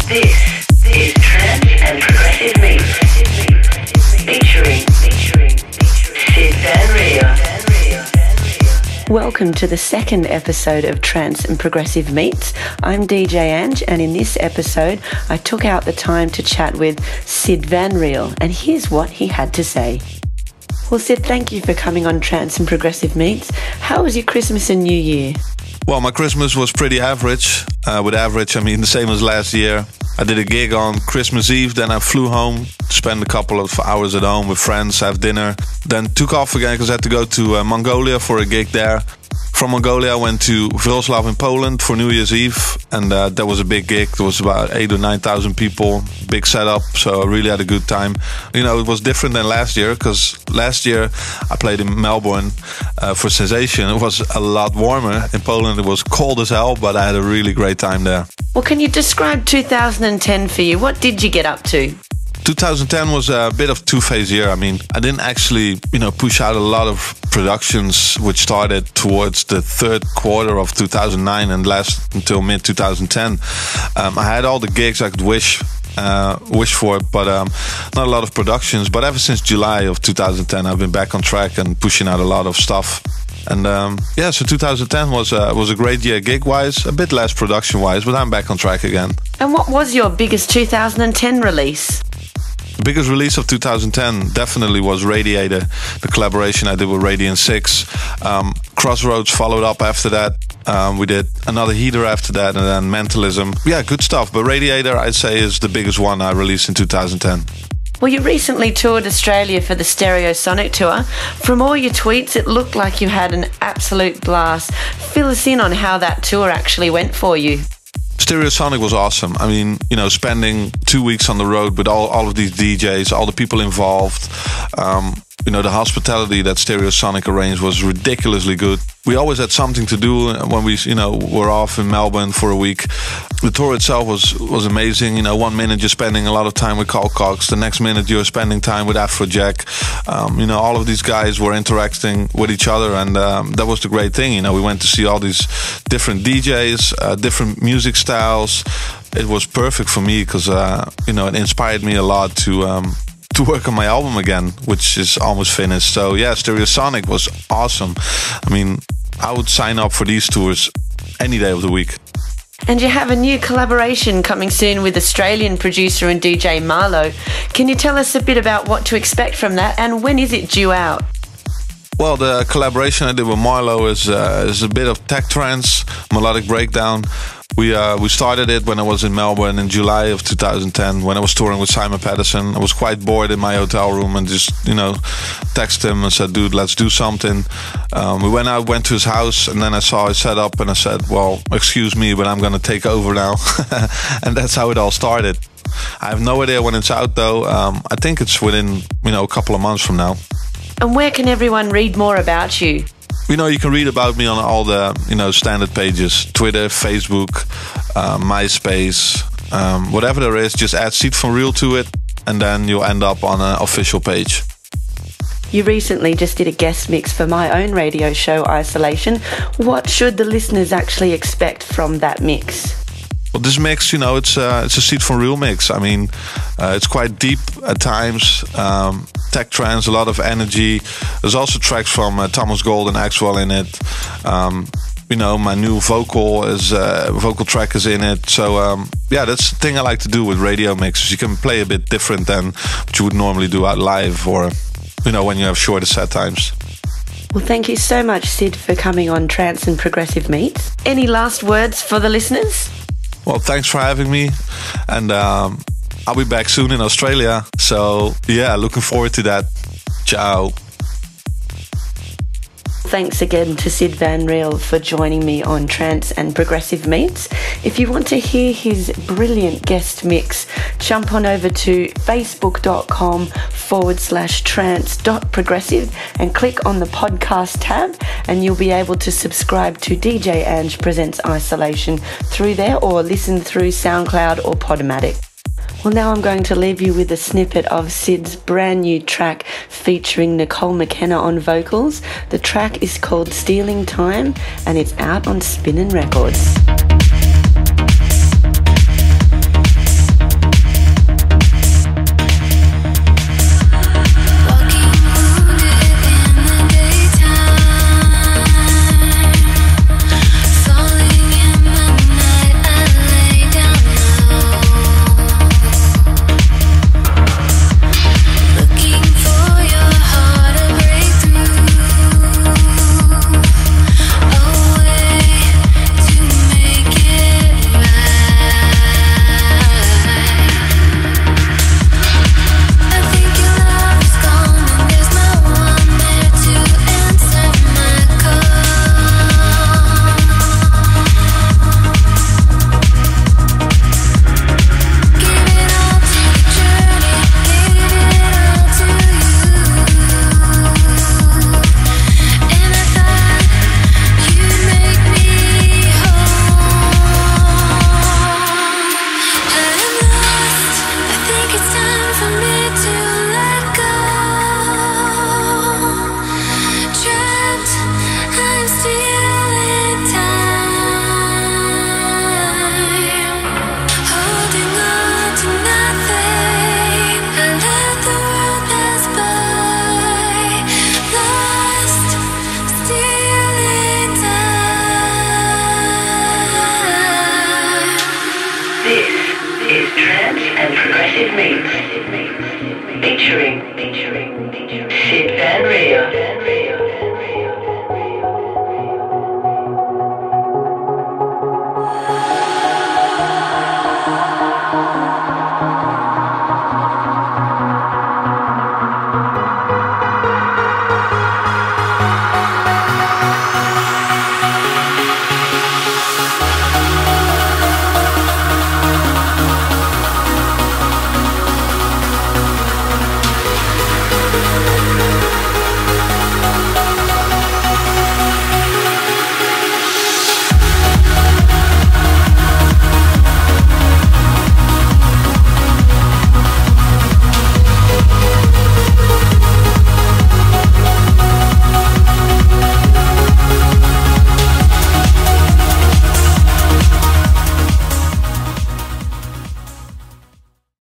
This is Trance and Progressive Meets, featuring SIED VAN RIEL. Welcome to the second episode of Trance and Progressive Meets. I'm DJ Ange, and in this episode, I took out the time to chat with SIED VAN RIEL, and here's what he had to say. Well, Sid, thank you for coming on Trance and Progressive Meets. How was your Christmas and New Year? Well, my Christmas was pretty average. With average, I mean the same as last year. I did a gig on Christmas Eve, then I flew home to spend a couple of hours at home with friends, have dinner. Then took off again because I had to go to Mongolia for a gig there. From Mongolia, I went to Wrocław in Poland for New Year's Eve, and that was a big gig. There was about 8,000 or 9,000 people, big setup, so I really had a good time. You know, it was different than last year, because last year I played in Melbourne for Sensation. It was a lot warmer. In Poland it was cold as hell, but I had a really great time there. Well, can you describe 2010 for you? What did you get up to? 2010 was a bit of two-phase year. I mean, I didn't actually, push out a lot of productions which started towards the third quarter of 2009 and last until mid-2010. I had all the gigs I could wish for, but not a lot of productions. But ever since July of 2010, I've been back on track and pushing out a lot of stuff. And so 2010 was a great year gig-wise, a bit less production-wise, but I'm back on track again. And what was your biggest 2010 release? The biggest release of 2010 definitely was Radiator, the collaboration I did with Radiant 6. Crossroads followed up after that. We did another heater after that, and then Mentalism. Yeah, good stuff, but Radiator, I'd say, is the biggest one I released in 2010. Well, you recently toured Australia for the Stereosonic tour. From all your tweets, it looked like you had an absolute blast. Fill us in on how that tour actually went for you. Stereosonic was awesome. I mean, spending 2 weeks on the road with all of these DJs, all the people involved. The hospitality that Stereosonic arranged was ridiculously good. We always had something to do when we, were off in Melbourne for a week. The tour itself was amazing. 1 minute you're spending a lot of time with Carl Cox. The next minute you're spending time with Afrojack. All of these guys were interacting with each other, and that was the great thing. We went to see all these different DJs, different music styles. It was perfect for me because, it inspired me a lot to work on my album again, which is almost finished. So yeah, Stereosonic was awesome. I mean, I would sign up for these tours any day of the week. And you have a new collaboration coming soon with Australian producer and DJ Marlo. Can you tell us a bit about what to expect from that, and when is it due out? Well, the collaboration I did with Marlo is a bit of tech trance, melodic breakdown. We started it when I was in Melbourne in July of 2010 when I was touring with Simon Patterson. I was quite bored in my hotel room and just, texted him and said, dude, let's do something. We went to his house, and then I saw his setup and I said, well, excuse me, but I'm going to take over now. And that's how it all started. I have no idea when it's out though. I think it's within, a couple of months from now. And where can everyone read more about you? You can read about me on all the, standard pages. Twitter, Facebook, MySpace, whatever there is, just add SIED VAN RIEL to it, and then you'll end up on an official page. You recently just did a guest mix for my own radio show, Isolation. What should the listeners actually expect from that mix? Well, this mix, it's a SIED VAN RIEL mix. I mean, it's quite deep at times. Tech trance, a lot of energy. There's also tracks from Thomas Gold and Axwell in it. My new vocal track is in it. So that's the thing I like to do with radio mixes. You can play a bit different than what you would normally do out live, or when you have shorter set times. Well, thank you so much, Sid, for coming on Trance and Progressive Meets. Any last words for the listeners? Well, thanks for having me, and I'll be back soon in Australia. So yeah, looking forward to that. Ciao. Thanks again to SIED VAN RIEL for joining me on Trance and Progressive Meets. If you want to hear his brilliant guest mix, jump on over to facebook.com/trance.progressive and click on the podcast tab, and you'll be able to subscribe to DJ Ange Presents Isolation through there, or listen through SoundCloud or Podomatic. Well, now I'm going to leave you with a snippet of Sid's brand new track featuring Nicole McKenna on vocals. The track is called Stealing Time, and it's out on Spinnin' Records. Trance and Progressive Meets. Featuring SIED VAN RIEL.